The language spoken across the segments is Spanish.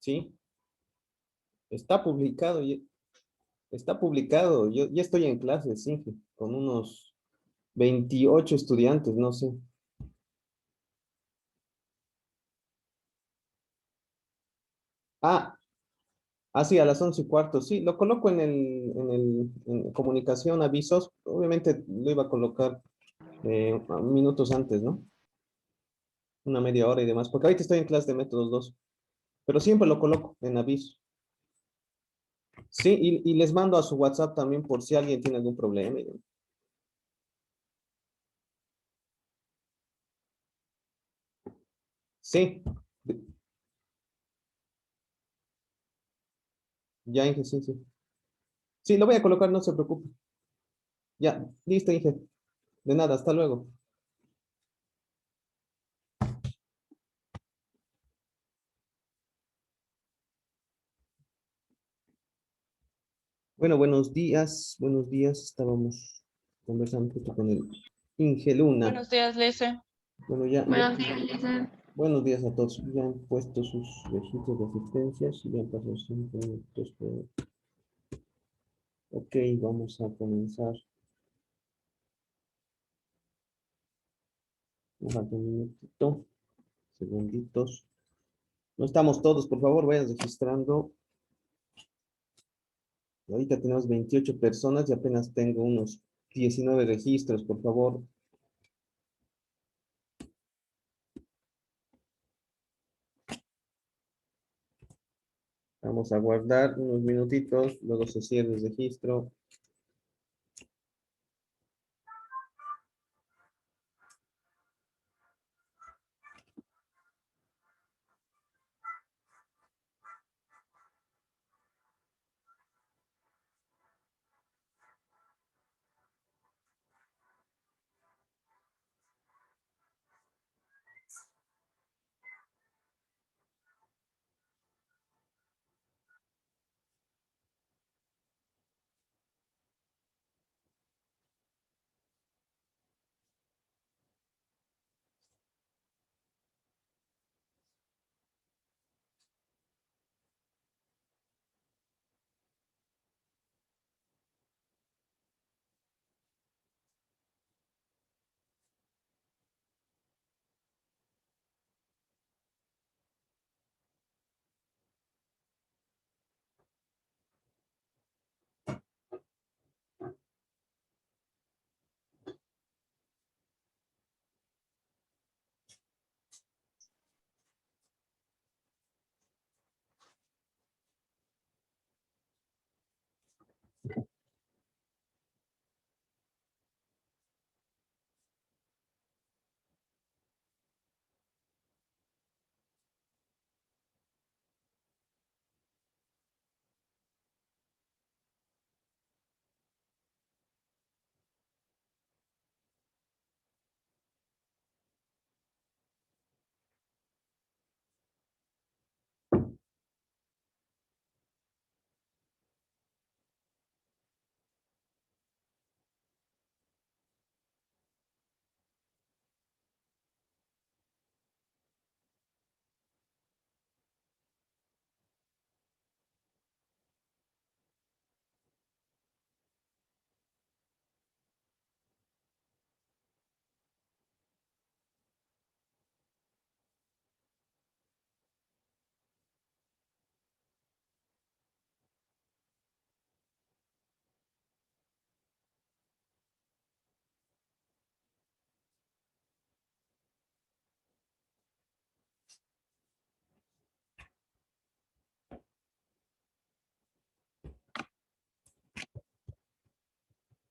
Sí, está publicado. Está publicado. Yo ya estoy en clases, sí, con unos 28 estudiantes, no sé. Ah, sí, a las 11:15. Sí, lo coloco en comunicación, avisos. Obviamente lo iba a colocar minutos antes, ¿no? Una media hora y demás, porque ahorita estoy en clase de métodos 2, pero siempre lo coloco en aviso. Sí, y les mando a su WhatsApp también por si alguien tiene algún problema. Sí, ya, Inge, sí, sí. Sí, lo voy a colocar, no se preocupe. Ya, listo, Inge. De nada, hasta luego. Bueno, buenos días, buenos días. Estábamos conversando justo con el Inge Luna. Buenos días, Lise. Bueno, ya, Buenos días, Lisa. buenos días a todos. Ya han puesto sus registros de asistencia. Si ya han pasado 5 minutos. Ok, vamos a comenzar. Nos falta un minutito, segunditos. No estamos todos, por favor, vayan registrando. Ahorita tenemos 28 personas y apenas tengo unos 19 registros, por favor. Vamos a guardar unos minutitos, luego se cierra el registro.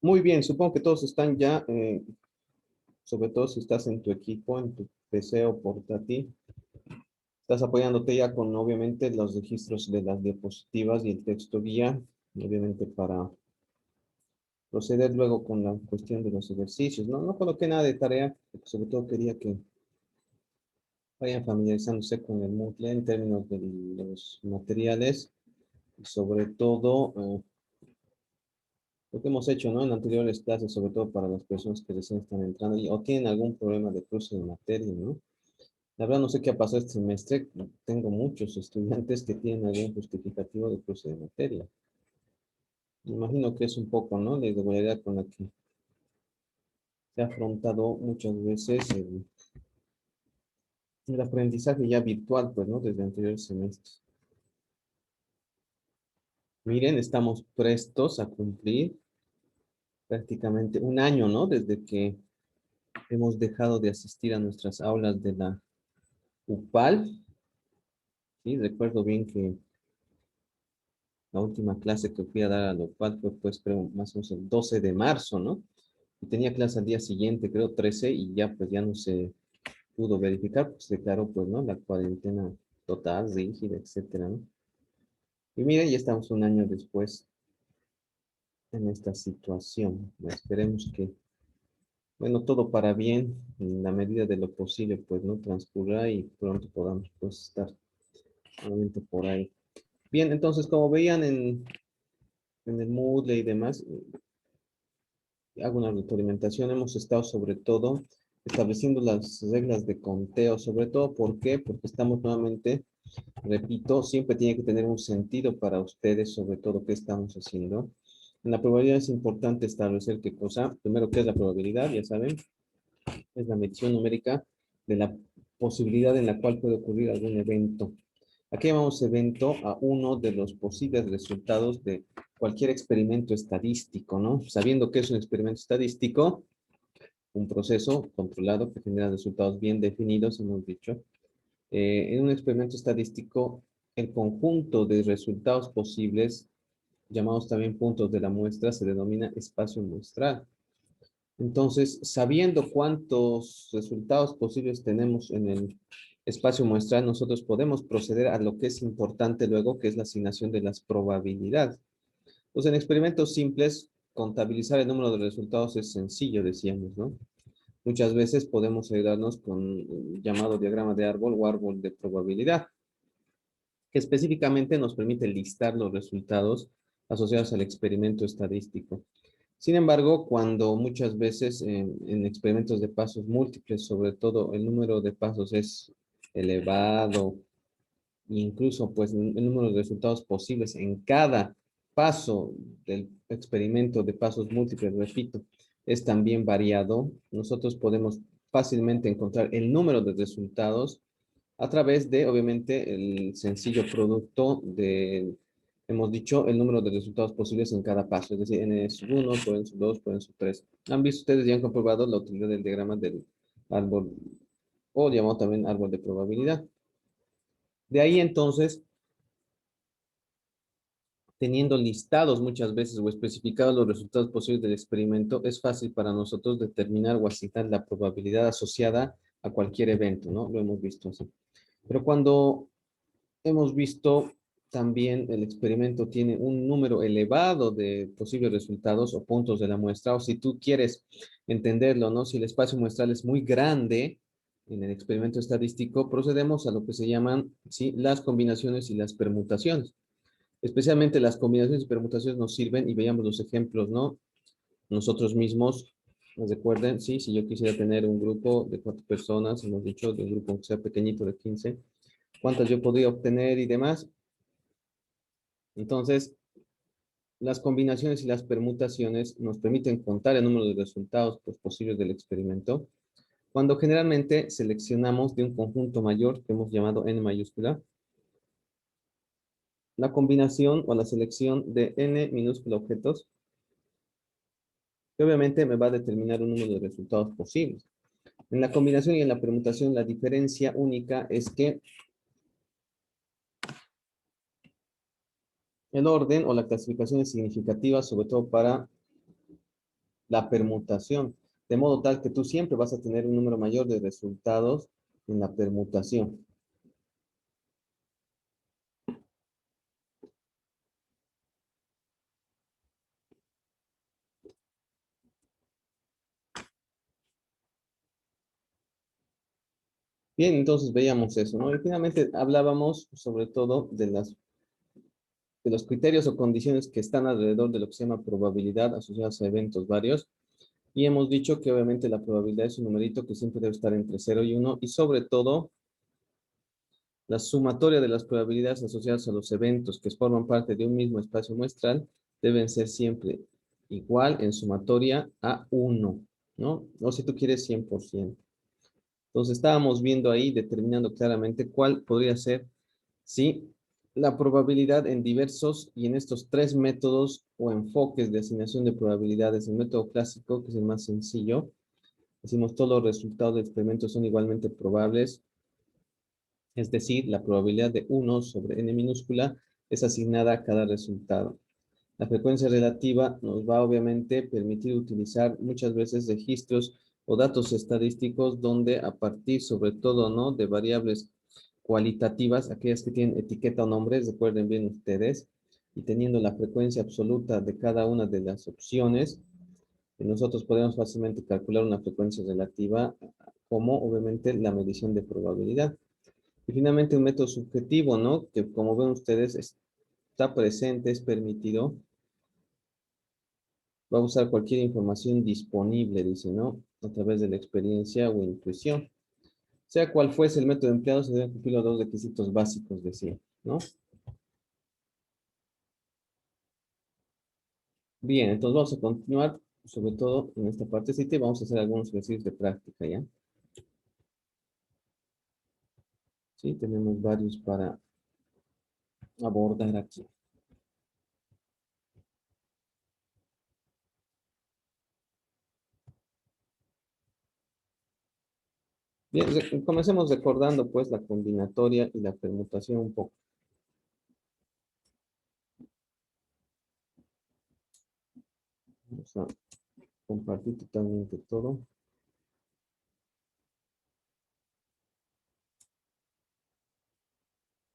Muy bien, supongo que todos están ya, sobre todo si estás en tu equipo, en tu PC o portátil. Estás apoyándote ya con, obviamente, los registros de las diapositivas y el texto guía, obviamente para proceder luego con la cuestión de los ejercicios. No coloqué nada de tarea, porque sobre todo quería que vayan familiarizándose con el Moodle en términos de los materiales y sobre todo lo que hemos hecho, ¿no? En anteriores clases, sobre todo para las personas que recién están entrando o tienen algún problema de cruce de materia, ¿no? La verdad no sé qué ha pasado este semestre. Tengo muchos estudiantes que tienen algún justificativo de cruce de materia. Me imagino que es un poco, ¿no? La irregularidad con la que se ha afrontado muchas veces el aprendizaje ya virtual, pues, ¿no? Desde anteriores semestres. Miren, estamos prestos a cumplir prácticamente un año, ¿no? Desde que hemos dejado de asistir a nuestras aulas de la UPAL. Sí, recuerdo bien que la última clase que fui a dar a la UPAL fue, pues, creo, más o menos el 12 de marzo, ¿no? Y tenía clase al día siguiente, creo, 13, y ya, pues, ya no se pudo verificar, pues, se declaró, pues, ¿no? La cuarentena total, rígida, etcétera, ¿no? Y miren, ya estamos un año después en esta situación. Esperemos que, bueno, todo para bien, en la medida de lo posible, pues, ¿no? Transcurra y pronto podamos, pues, estar nuevamente por ahí. Bien, entonces, como veían en el Moodle y demás, hago una retroalimentación. Hemos estado sobre todo estableciendo las reglas de conteo, sobre todo, ¿por qué? Porque estamos nuevamente, repito, siempre tiene que tener un sentido para ustedes, sobre todo, qué estamos haciendo. En la probabilidad es importante establecer qué cosa. Primero, ¿qué es la probabilidad? Ya saben, es la medición numérica de la posibilidad en la cual puede ocurrir algún evento. Aquí llamamos evento a uno de los posibles resultados de cualquier experimento estadístico, ¿no? Sabiendo que es un experimento estadístico, un proceso controlado que genera resultados bien definidos, hemos dicho. En un experimento estadístico, el conjunto de resultados posibles, llamados también puntos de la muestra, se denomina espacio muestral. Entonces, sabiendo cuántos resultados posibles tenemos en el espacio muestral, nosotros podemos proceder a lo que es importante luego, que es la asignación de las probabilidades. Pues en experimentos simples, contabilizar el número de resultados es sencillo, decíamos, ¿no? Muchas veces podemos ayudarnos con el llamado diagrama de árbol o árbol de probabilidad, que específicamente nos permite listar los resultados asociados al experimento estadístico. Sin embargo, cuando muchas veces en experimentos de pasos múltiples, sobre todo el número de pasos es elevado, incluso pues el número de resultados posibles en cada paso del experimento de pasos múltiples, repito, es también variado, nosotros podemos fácilmente encontrar el número de resultados a través de, obviamente, el sencillo producto de, hemos dicho, el número de resultados posibles en cada paso, es decir, n sub 1, por n sub 2, por n sub 3. Han visto ustedes, ya han comprobado la utilidad del diagrama del árbol, o llamado también árbol de probabilidad. De ahí entonces, teniendo listados muchas veces o especificados los resultados posibles del experimento, es fácil para nosotros determinar o asignar la probabilidad asociada a cualquier evento, ¿no? Lo hemos visto así. Pero cuando hemos visto también el experimento tiene un número elevado de posibles resultados o puntos de la muestra, o si tú quieres entenderlo, ¿no? Si el espacio muestral es muy grande en el experimento estadístico, procedemos a lo que se llaman, ¿sí? Las combinaciones y las permutaciones. Especialmente las combinaciones y permutaciones nos sirven y veamos los ejemplos, ¿no? Nosotros mismos, nos recuerden, sí, si yo quisiera tener un grupo de 4 personas, hemos dicho, de un grupo que sea pequeñito de 15, ¿cuántas yo podría obtener y demás? Entonces, las combinaciones y las permutaciones nos permiten contar el número de resultados pues, posibles del experimento, cuando generalmente seleccionamos de un conjunto mayor que hemos llamado n mayúscula, la combinación o la selección de n minúscula objetos, que obviamente me va a determinar un número de resultados posibles. En la combinación y en la permutación, la diferencia única es que el orden o la clasificación es significativa, sobre todo para la permutación, de modo tal que tú siempre vas a tener un número mayor de resultados en la permutación. Bien, entonces veíamos eso, ¿no? Y finalmente hablábamos sobre todo de los criterios o condiciones que están alrededor de lo que se llama probabilidad asociadas a eventos varios. Y hemos dicho que obviamente la probabilidad es un numerito que siempre debe estar entre 0 y 1 y sobre todo La sumatoria de las probabilidades asociadas a los eventos que forman parte de un mismo espacio muestral deben ser siempre igual en sumatoria a 1, ¿no? O si tú quieres 100%. Entonces estábamos viendo ahí, determinando claramente cuál podría ser, sí, la probabilidad en diversos y en estos tres métodos o enfoques de asignación de probabilidades. El método clásico, que es el más sencillo, decimos todos los resultados del experimento son igualmente probables, es decir, la probabilidad de 1 sobre n minúscula es asignada a cada resultado. La frecuencia relativa nos va obviamente a permitir utilizar muchas veces registros o datos estadísticos donde a partir sobre todo, ¿no?, de variables cualitativas, aquellas que tienen etiqueta o nombres, recuerden bien ustedes, y teniendo la frecuencia absoluta de cada una de las opciones, nosotros podemos fácilmente calcular una frecuencia relativa como obviamente la medición de probabilidad. Y finalmente un método subjetivo, ¿no?, que como ven ustedes está presente, es permitido. Va a usar cualquier información disponible, dice, ¿no?, a través de la experiencia o intuición. Sea cual fuese el método empleado, se deben cumplir los dos requisitos básicos, decía, ¿no? Bien, entonces vamos a continuar, sobre todo en esta partecita, y vamos a hacer algunos ejercicios de práctica, ¿ya? Sí, tenemos varios para abordar aquí. Bien, comencemos recordando, pues, la combinatoria y la permutación un poco. Vamos a compartir totalmente todo.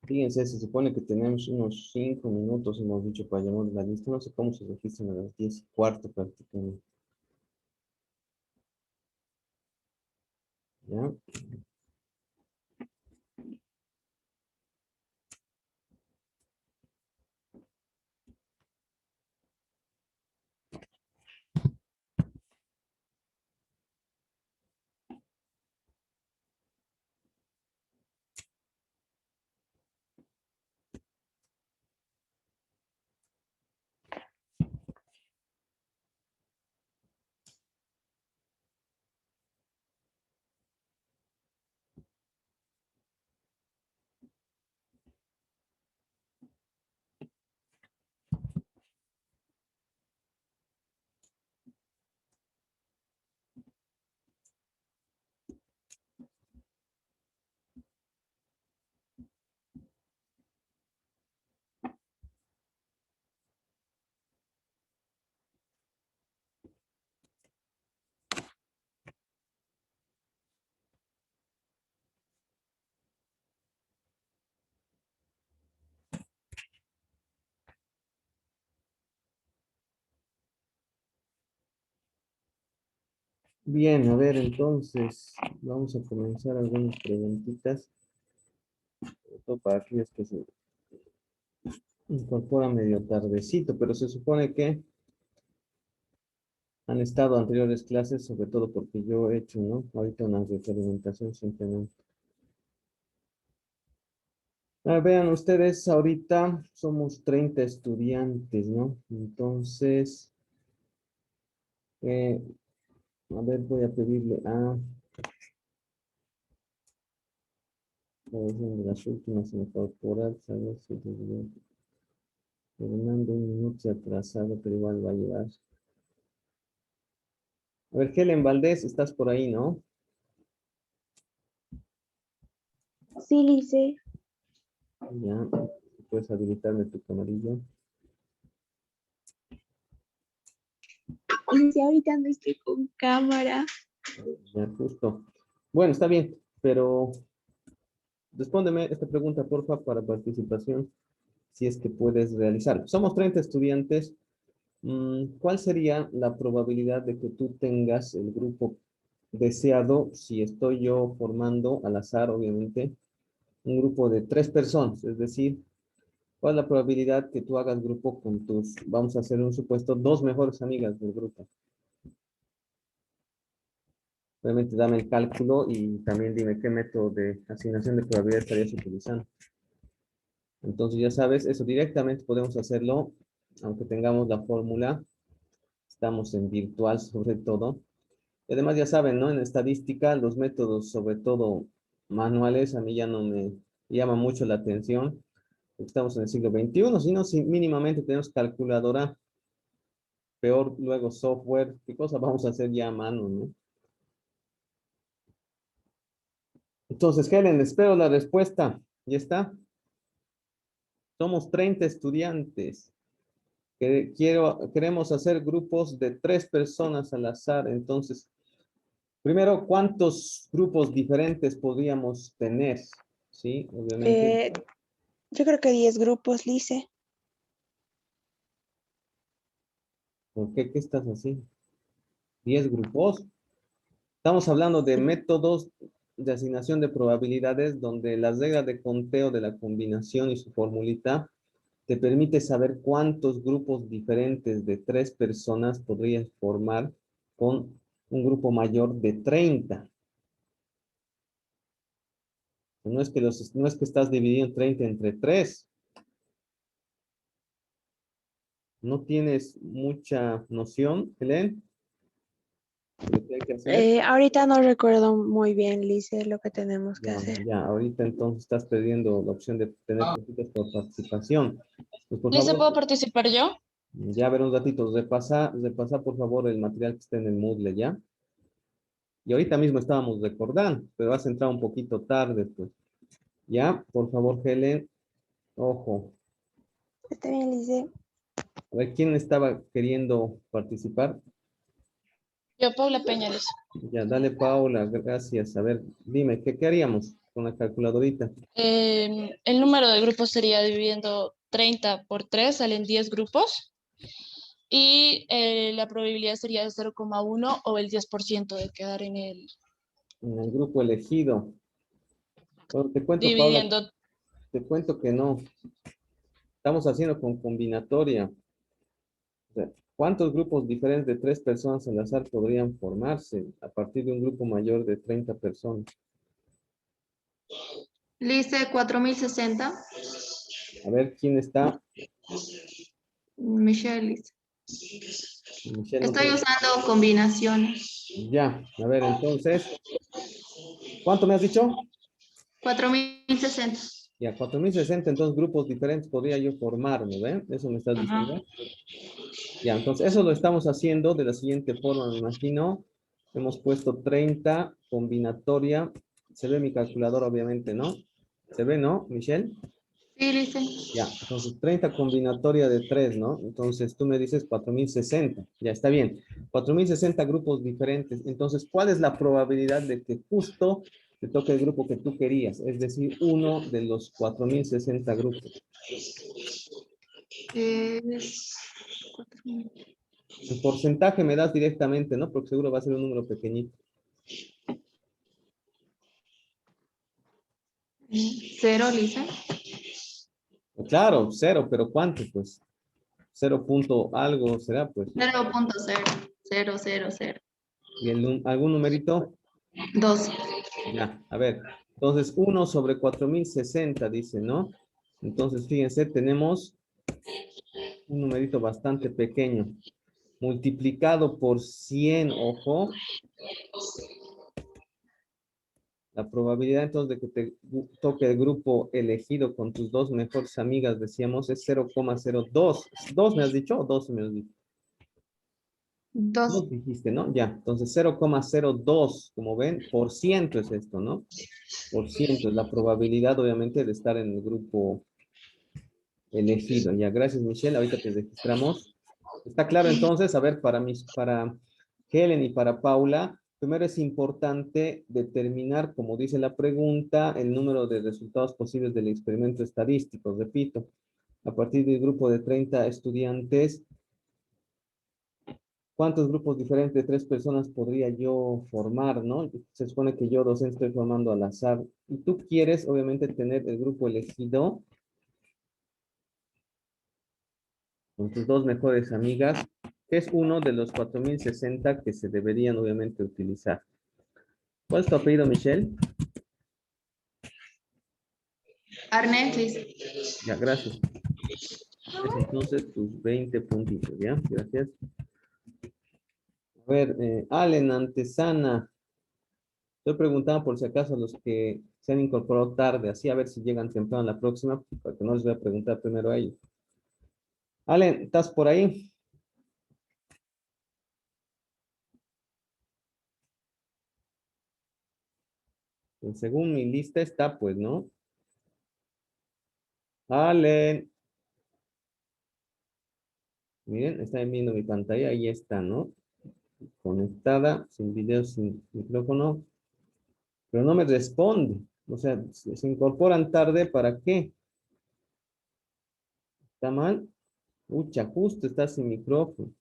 Fíjense, se supone que tenemos unos 5 minutos, hemos dicho, para llamar la lista. No sé cómo se registran a las 10:15 prácticamente. ¿Ya? Bien, a ver, entonces, vamos a comenzar algunas preguntitas, sobre todo para aquellos que se incorporan medio tardecito, pero se supone que han estado anteriores clases, sobre todo porque yo he hecho, ¿no?, ahorita una retroalimentación simplemente. Vean ustedes, ahorita somos 30 estudiantes, ¿no? Entonces, eh, a ver, voy a pedirle a la versión de las últimas incorporadas, a ver si Fernando un minuto atrasado, pero igual va a llegar. A ver, Helen Valdés, estás por ahí, ¿no? Sí, Lice. Ya, puedes habilitarme tu camarilla. Lice, ahorita no estoy con cámara. Ya, justo. Bueno, está bien, pero respóndeme esta pregunta, porfa, para participación, si es que puedes realizar. Somos 30 estudiantes. ¿Cuál sería la probabilidad de que tú tengas el grupo deseado si estoy yo formando al azar, obviamente, un grupo de 3 personas? Es decir, ¿cuál es la probabilidad que tú hagas grupo con tus, vamos a hacer un supuesto, 2 mejores amigas del grupo? Obviamente dame el cálculo y también dime qué método de asignación de probabilidad estarías utilizando. Entonces ya sabes, eso directamente podemos hacerlo, aunque tengamos la fórmula. Estamos en virtual sobre todo. Y además ya saben, ¿no? En estadística, los métodos, sobre todo manuales, a mí ya no me llama mucho la atención. Porque estamos en el siglo XXI, sino si mínimamente tenemos calculadora, peor luego software, ¿qué cosa vamos a hacer ya a mano, no? Entonces, Helen, espero la respuesta. ¿Ya está? Somos 30 estudiantes. Queremos hacer grupos de 3 personas al azar. Entonces, primero, ¿cuántos grupos diferentes podríamos tener? Sí, obviamente. Eh, yo creo que 10 grupos, Lice. ¿Por qué? ¿Qué estás así? ¿10 grupos? Estamos hablando de métodos de asignación de probabilidades donde las reglas de conteo de la combinación y su formulita te permite saber cuántos grupos diferentes de 3 personas podrías formar con un grupo mayor de 30. No es que estás dividiendo 30 entre 3. ¿No tienes mucha noción, Helen, de lo que hay que hacer? Ahorita no recuerdo muy bien, Lice, lo que tenemos que Ya, hacer. ya, ahorita entonces estás perdiendo la opción de tener puntitos por participación. Pues por ¿Listo? favor, ¿Puedo participar yo? ya ver un ratito, repasa por favor el material que está en el Moodle, ¿ya? Y ahorita mismo estábamos recordando, pero has entrado un poquito tarde, pues. Ya, por favor, Helen, ojo. Está bien, Lice. A ver, ¿quién estaba queriendo participar? Yo, Paula Peñales. Ya, dale, Paula, gracias. A ver, dime, ¿qué haríamos con la calculadorita? El número de grupos sería dividiendo 30 por 3, salen 10 grupos. Y la probabilidad sería de 0,1 o el 10% de quedar en el En el grupo elegido. Bueno, te cuento, Paula, dividiendo. te cuento que no. Estamos haciendo con combinatoria. O sea, ¿cuántos grupos diferentes de 3 personas al azar podrían formarse a partir de un grupo mayor de 30 personas? Lice 4060. A ver, ¿quién está? Michelle Lice. Michelle no Estoy tiene. usando combinaciones. Ya, a ver, entonces, ¿cuánto me has dicho? 4060. Ya, 4060, entonces grupos diferentes podría yo formarme, ¿ven? Eso me estás Ajá. diciendo. Ya, entonces eso lo estamos haciendo de la siguiente forma, me imagino. Hemos puesto 30, combinatoria. Se ve mi calculadora, obviamente, ¿no? Se ve, ¿no, Michelle? Sí, Lice. Ya, entonces 30 combinatoria de 3, ¿no? Entonces tú me dices 4060. Ya está bien. 4060 grupos diferentes. Entonces, ¿cuál es la probabilidad de que justo te toque el grupo que tú querías? Es decir, uno de los 4060 grupos. Es 4000. El porcentaje me das directamente, ¿no? Porque seguro va a ser un número pequeñito. 0, Lice. Claro, cero, pero ¿cuánto? Pues 0 punto algo será, pues. 0.0. 000. ¿Y algún numerito? 2. Ya, a ver. Entonces, 1 sobre 4060 dice, ¿no? Entonces, fíjense, tenemos un numerito bastante pequeño. Multiplicado por 100, ojo. La probabilidad entonces de que te toque el grupo elegido con tus dos mejores amigas, decíamos, es 0,02. ¿Dos me has dicho o 2 me has dicho? 2. Dos dijiste, ¿no? Ya, entonces 0,02, como ven, por ciento es esto, ¿no? Por ciento es la probabilidad, obviamente, de estar en el grupo elegido. Ya, gracias, Michelle. Ahorita te registramos. ¿Está claro entonces? A ver, para Helen y para Paula, primero es importante determinar, como dice la pregunta, el número de resultados posibles del experimento estadístico. Repito, a partir del grupo de 30 estudiantes, ¿cuántos grupos diferentes de 3 personas podría yo formar, no? Se supone que yo, docente, estoy formando al azar. Y tú quieres, obviamente, tener el grupo elegido con tus dos mejores amigas, que es uno de los 4060 que se deberían, obviamente, utilizar. ¿Cuál es tu apellido, Michelle? Arnett, Liz. Ya, gracias. Entonces, tus 20 puntitos, ¿ya? Gracias. A ver, Allen, Antesana. Estoy preguntando por si acaso los que se han incorporado tarde, así a ver si llegan temprano la próxima, porque no les voy a preguntar primero a ellos. Allen, ¿estás por ahí? Pues según mi lista está, pues, ¿no? Allen. Miren, están viendo mi pantalla, ahí está, ¿no? Conectada, sin video, sin micrófono, pero no me responde. O sea, se incorporan tarde, ¿para qué? ¿Está mal? Ucha, justo está sin micrófono.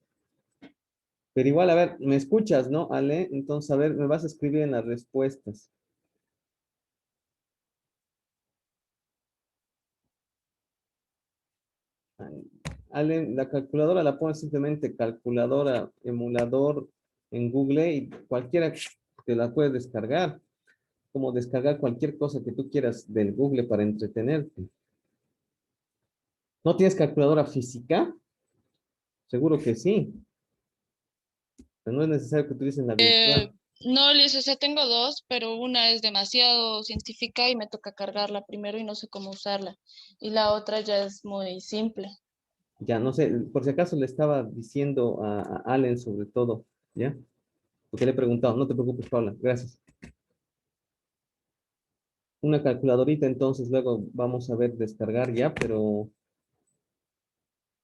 Pero igual, a ver, ¿me escuchas, no, Ale? Entonces, a ver, me vas a escribir en las respuestas. Ale, la calculadora la pones simplemente calculadora, emulador en Google y cualquiera te la puede descargar. Como descargar cualquier cosa que tú quieras del Google para entretenerte. ¿No tienes calculadora física? Seguro que sí. Pero no es necesario que utilicen la virtual. No, Liz, o sea, tengo dos, pero una es demasiado científica y me toca cargarla primero y no sé cómo usarla. Y la otra ya es muy simple. Ya, no sé, por si acaso le estaba diciendo a Allen sobre todo, ¿ya? Porque le he preguntado, no te preocupes, Paula, gracias. Una calculadorita, entonces luego vamos a ver descargar ya, pero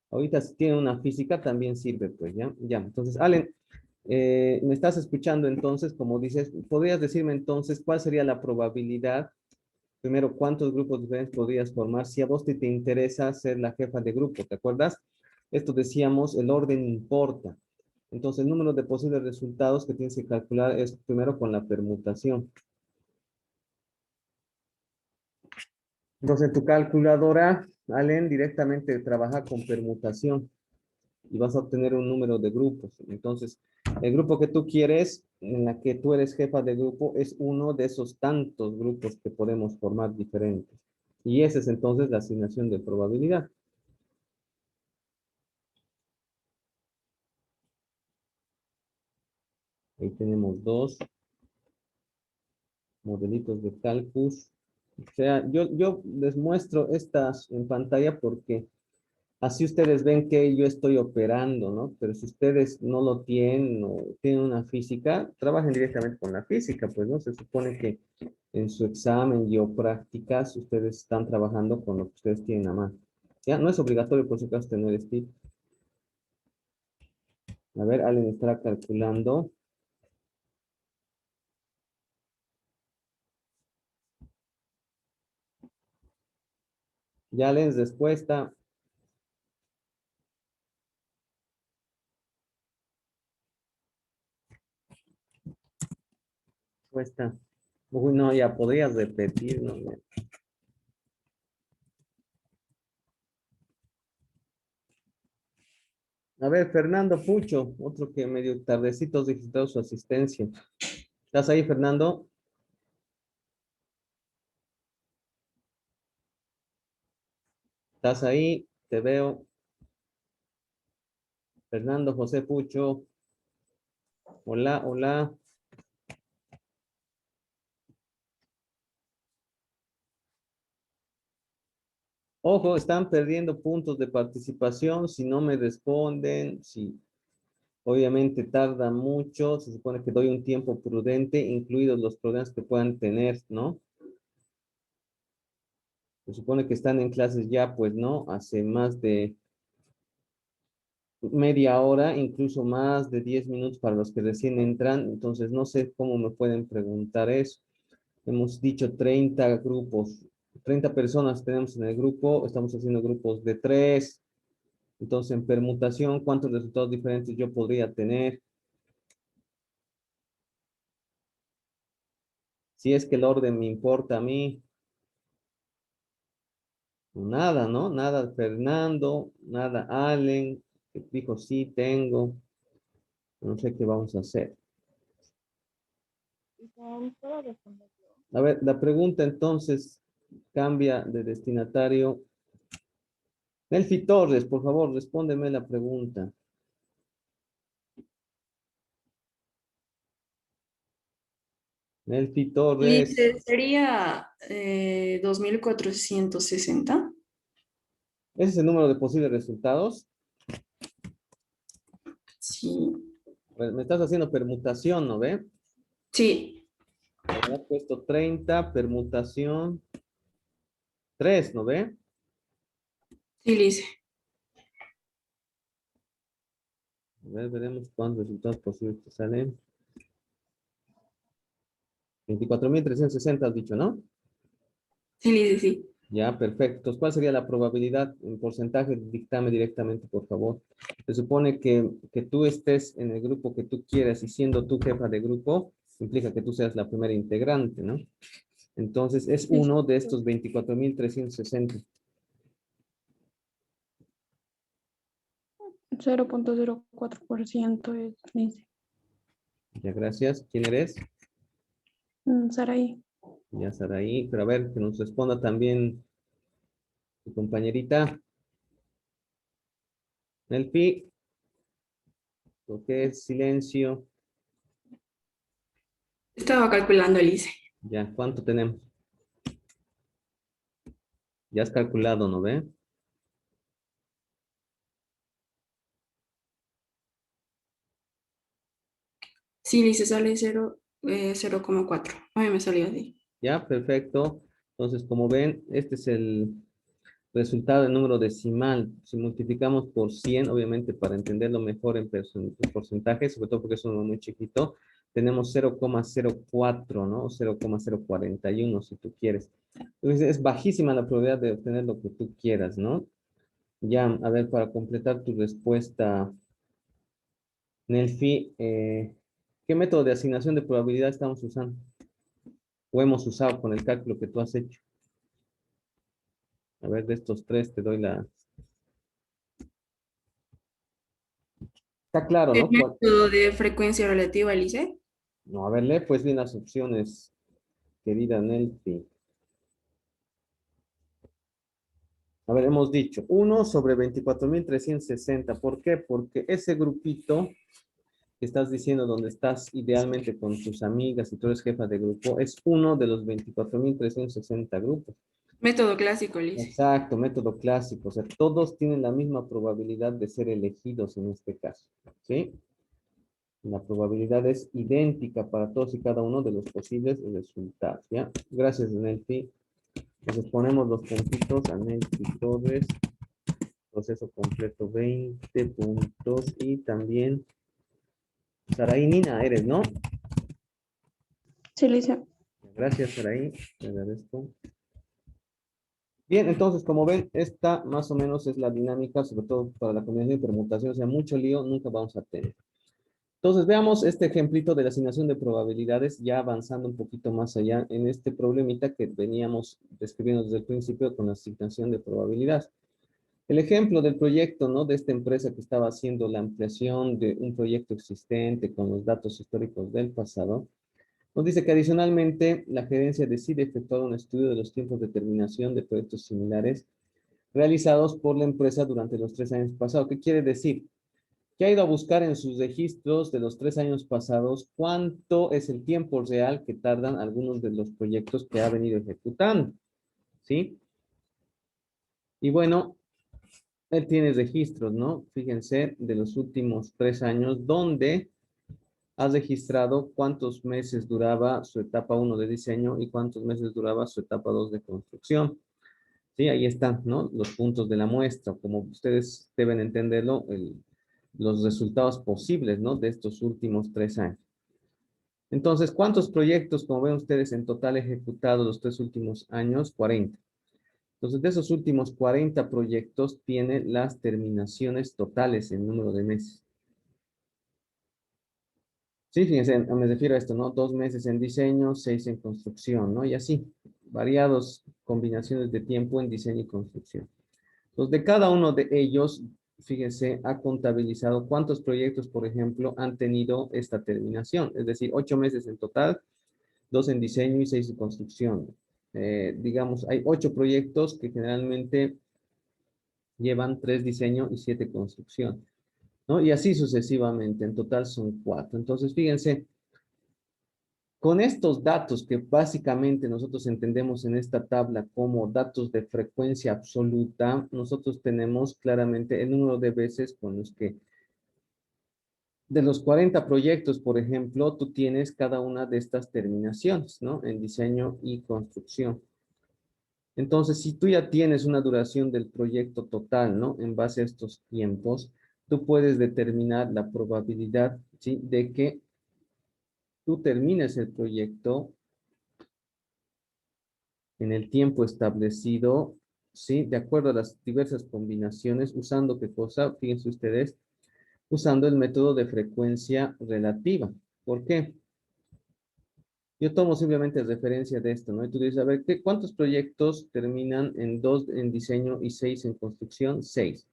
ahorita si tiene una física también sirve, pues, ¿ya? Ya, entonces, Allen, me estás escuchando entonces, como dices, ¿podrías decirme entonces cuál sería la probabilidad? Primero, ¿cuántos grupos diferentes podrías formar si a vos te interesa ser la jefa de grupo? ¿Te acuerdas? Esto decíamos, el orden importa. Entonces, el número de posibles resultados que tienes que calcular es primero con la permutación. Entonces, tu calculadora, Allen, directamente trabaja con permutación y vas a obtener un número de grupos. Entonces, el grupo que tú quieres, en la que tú eres jefa de grupo, es uno de esos tantos grupos que podemos formar diferentes. Y esa es entonces la asignación de probabilidad. Ahí tenemos dos modelitos de Calculus. O sea, yo les muestro estas en pantalla porque así ustedes ven que yo estoy operando, ¿no? Pero si ustedes no lo tienen o tienen una física, trabajen directamente con la física, pues, ¿no? Se supone que en su examen y o prácticas ustedes están trabajando con lo que ustedes tienen a mano. Ya, no es obligatorio por si acaso tener estilo. A ver, alguien estará calculando. Ya les respuesta. Respuesta. Uy, no, ya podrías repetir, ¿no? A ver, Fernando Pucho, otro que medio tardecito solicitado su asistencia. ¿Estás ahí, Fernando? ¿Estás ahí? Te veo. Fernando José Pucho. Hola, hola. Ojo, están perdiendo puntos de participación si no me responden, si obviamente tarda mucho, se supone que doy un tiempo prudente, incluidos los problemas que puedan tener, ¿no? Se supone que están en clases ya, pues, ¿no? Hace más de media hora, incluso más de 10 minutos para los que recién entran, entonces no sé cómo me pueden preguntar eso. Hemos dicho 30 grupos, 30 personas tenemos en el grupo, estamos haciendo grupos de 3. Entonces, en permutación, ¿cuántos resultados diferentes yo podría tener? Si es que el orden me importa a mí. Nada, ¿no? Nada Fernando, nada Allen, que dijo sí tengo. No sé qué vamos a hacer. A ver, la pregunta entonces cambia de destinatario. Nelfi Torres, por favor, respóndeme la pregunta. Nelfi Torres. Lice, sería 2460. ¿Ese es el número de posibles resultados? Sí. A ver, me estás haciendo permutación, ¿no ve? Sí, Me has puesto 30, permutación 3, ¿no ve? sí, Lice. A ver, veremos cuántos resultados posibles te salen. 24.360 has dicho, ¿no? Sí, Lice, sí. Ya, perfecto. Entonces, ¿cuál sería la probabilidad en porcentaje? Dictame directamente, por favor. Se supone que tú estés en el grupo que tú quieras y siendo tú jefa de grupo, implica que tú seas la primera integrante, ¿no? Entonces, es uno de estos 24.360. 0.04% es Lice. Ya, gracias. ¿Quién eres? Saraí. Ya, Saraí. Pero a ver, que nos responda también tu compañerita. Nelfi, ¿por qué es silencio? Estaba calculando, Lice. Ya, ¿cuánto tenemos? Ya has calculado, ¿no ve? Sí, Lice, sale 0,4. A mí me salió así. Ya, perfecto. Entonces, como ven, este es el resultado en número decimal. Si multiplicamos por 100, obviamente para entenderlo mejor en porcentajes, sobre todo porque es un número muy chiquito, tenemos 0,04, ¿no? O 0,041 si tú quieres. Entonces, es bajísima la probabilidad de obtener lo que tú quieras, ¿no? Ya, a ver, para completar tu respuesta, Nelfi, ¿qué método de asignación de probabilidad estamos usando? ¿O hemos usado con el cálculo que tú has hecho? A ver, de estos tres te doy la... Está claro, El ¿no? método de frecuencia relativa, Lice. No, a ver, lee pues bien las opciones, querida Nelfi. A ver, hemos dicho 1 sobre 24.360. ¿Por qué? Porque ese grupito que estás diciendo donde estás idealmente con tus amigas y tú eres jefa de grupo, es uno de los 24.360 grupos. Método clásico, Lice. Exacto, método clásico. O sea, todos tienen la misma probabilidad de ser elegidos en este caso. ¿Sí? La probabilidad es idéntica para todos y cada uno de los posibles resultados. ¿Ya? Gracias, Nelfi. Entonces ponemos los puntitos a Nelfi Torres. Proceso completo 20 puntos. Y también Saraí Nina eres, ¿no? Sí, Lice. Gracias, Saraí. Te agradezco. Bien, entonces, como ven, esta más o menos es la dinámica, sobre todo para la combinación de permutación. O sea, mucho lío nunca vamos a tener. Entonces, veamos este ejemplito de la asignación de probabilidades, ya avanzando un poquito más allá en este problemita que veníamos describiendo desde el principio con la asignación de probabilidades. El ejemplo del proyecto, ¿no? De esta empresa que estaba haciendo la ampliación de un proyecto existente con los datos históricos del pasado, nos dice que adicionalmente la gerencia decide efectuar un estudio de los tiempos de terminación de proyectos similares realizados por la empresa durante los 3 años pasados. ¿Qué quiere decir? Que ha ido a buscar en sus registros de los 3 años pasados cuánto es el tiempo real que tardan algunos de los proyectos que ha venido ejecutando, ¿sí? Y bueno, él tiene registros, ¿no? Fíjense, de los últimos 3 años, donde ha registrado cuántos meses duraba su etapa 1 de diseño y cuántos meses duraba su etapa 2 de construcción. Sí, ahí están, ¿no? Los puntos de la muestra. Como ustedes deben entenderlo, los resultados posibles, ¿no? De estos últimos 3 años. Entonces, ¿cuántos proyectos, como ven ustedes, en total ejecutados los 3 últimos años? 40. Entonces, de esos últimos 40 proyectos, tiene las terminaciones totales en número de meses. Sí, fíjense, me refiero a esto, ¿no? 2 meses en diseño, 6 en construcción, ¿no? Y así, variados combinaciones de tiempo en diseño y construcción. Entonces, de cada uno de ellos, fíjense, ha contabilizado cuántos proyectos, por ejemplo, han tenido esta terminación. Es decir, 8 meses en total 2 en diseño y 6 en construcción. Digamos, hay 8 proyectos que generalmente llevan 3 diseño y 7 construcción, ¿no? Y así sucesivamente, en total son 4. Entonces, fíjense, con estos datos que básicamente nosotros entendemos en esta tabla como datos de frecuencia absoluta, nosotros tenemos claramente el número de veces con los que, de los 40 proyectos, por ejemplo, tú tienes cada una de estas terminaciones, ¿no? En diseño y construcción. Entonces, si tú ya tienes una duración del proyecto total, ¿no? En base a estos tiempos, tú puedes determinar la probabilidad, ¿sí? De que tú termines el proyecto en el tiempo establecido, ¿sí? De acuerdo a las diversas combinaciones, usando qué cosa, fíjense ustedes, usando el método de frecuencia relativa. ¿Por qué? Yo tomo simplemente referencia de esto, ¿no? Y tú dices, a ver, ¿cuántos proyectos terminan en 2 en diseño y 6 en construcción? 6.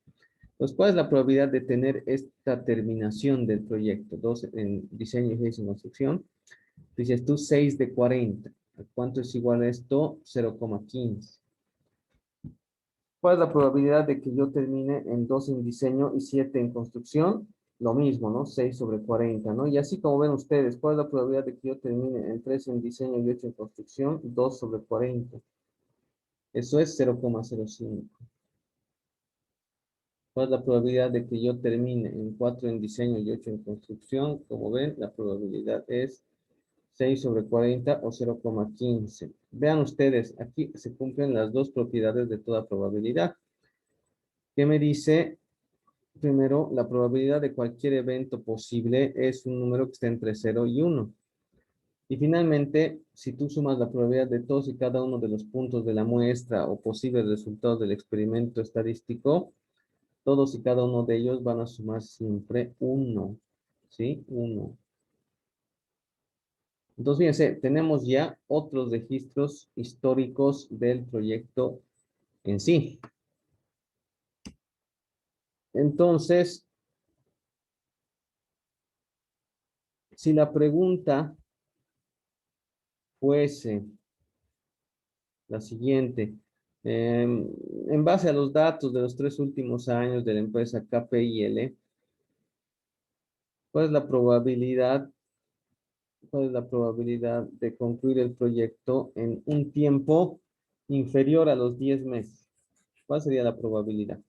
Pues, ¿cuál es la probabilidad de tener esta terminación del proyecto? 2 en diseño y 6 en construcción. Dices tú 6 de 40. ¿Cuánto es igual a esto? 0,15. ¿Cuál es la probabilidad de que yo termine en 2 en diseño y 7 en construcción? Lo mismo, ¿no? 6 sobre 40, ¿no? Y así como ven ustedes, ¿cuál es la probabilidad de que yo termine en 3 en diseño y 8 en construcción? 2 sobre 40. Eso es 0,05. ¿Cuál es la probabilidad de que yo termine en 4 en diseño y 8 en construcción? Como ven, la probabilidad es 6 sobre 40 o 0,15. Vean ustedes, aquí se cumplen las dos propiedades de toda probabilidad. ¿Qué me dice? Primero, la probabilidad de cualquier evento posible es un número que está entre 0 y 1. Y finalmente, si tú sumas la probabilidad de todos y cada uno de los puntos de la muestra o posibles resultados del experimento estadístico, todos y cada uno de ellos van a sumar siempre 1. ¿Sí? 1. Entonces, fíjense, tenemos ya otros registros históricos del proyecto en sí. Entonces, si la pregunta fuese la siguiente, en base a los datos de los 3 últimos años de la empresa KPIL, ¿cuál es la probabilidad, cuál es la probabilidad de concluir el proyecto en un tiempo inferior a los 10 meses? ¿Cuál sería la probabilidad?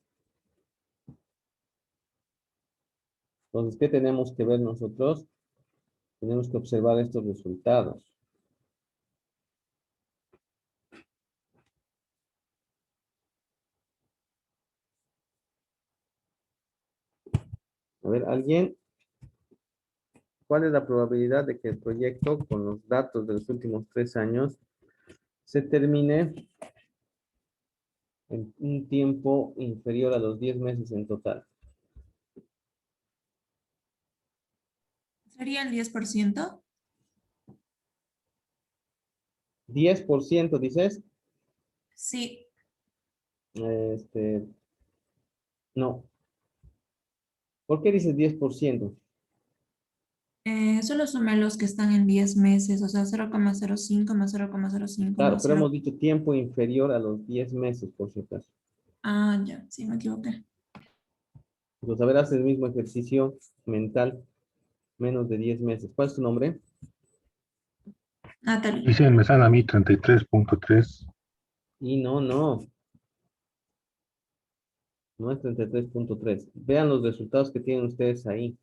Entonces, ¿qué tenemos que ver nosotros? Tenemos que observar estos resultados. A ver, ¿alguien? ¿Cuál es la probabilidad de que el proyecto, con los datos de los últimos 3 años, se termine en un tiempo inferior a los 10 meses en total? ¿Sería el 10%? 10%, dices. Sí. No. ¿Por qué dices 10%? Solo sumé los que están en 10 meses, o sea, 0,05 más 0,05 Claro, más pero 0. hemos dicho tiempo inferior a los 10 meses, por si acaso. Ah, ya, sí, me equivoqué. Entonces, a ver, haz el mismo ejercicio mental, menos de 10 meses. ¿Cuál es tu nombre? Natalie. Dice, me sale a mí 33.3. Y no, no. No es 33.3. Vean los resultados que tienen ustedes ahí.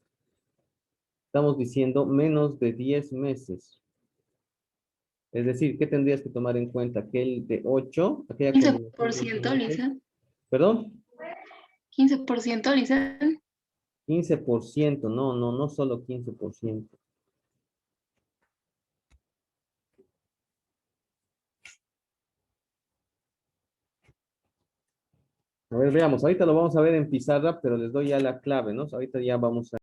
Estamos diciendo menos de 10 meses. Es decir, ¿qué tendrías que tomar en cuenta? Que el de 8, aquella combinación de 8 15%, meses. Lisa. ¿Perdón? 15%, Lisa. 15%. No, no, no solo 15%. A ver, veamos. Ahorita lo vamos a ver en pizarra, pero les doy ya la clave, ¿no? Ahorita ya vamos a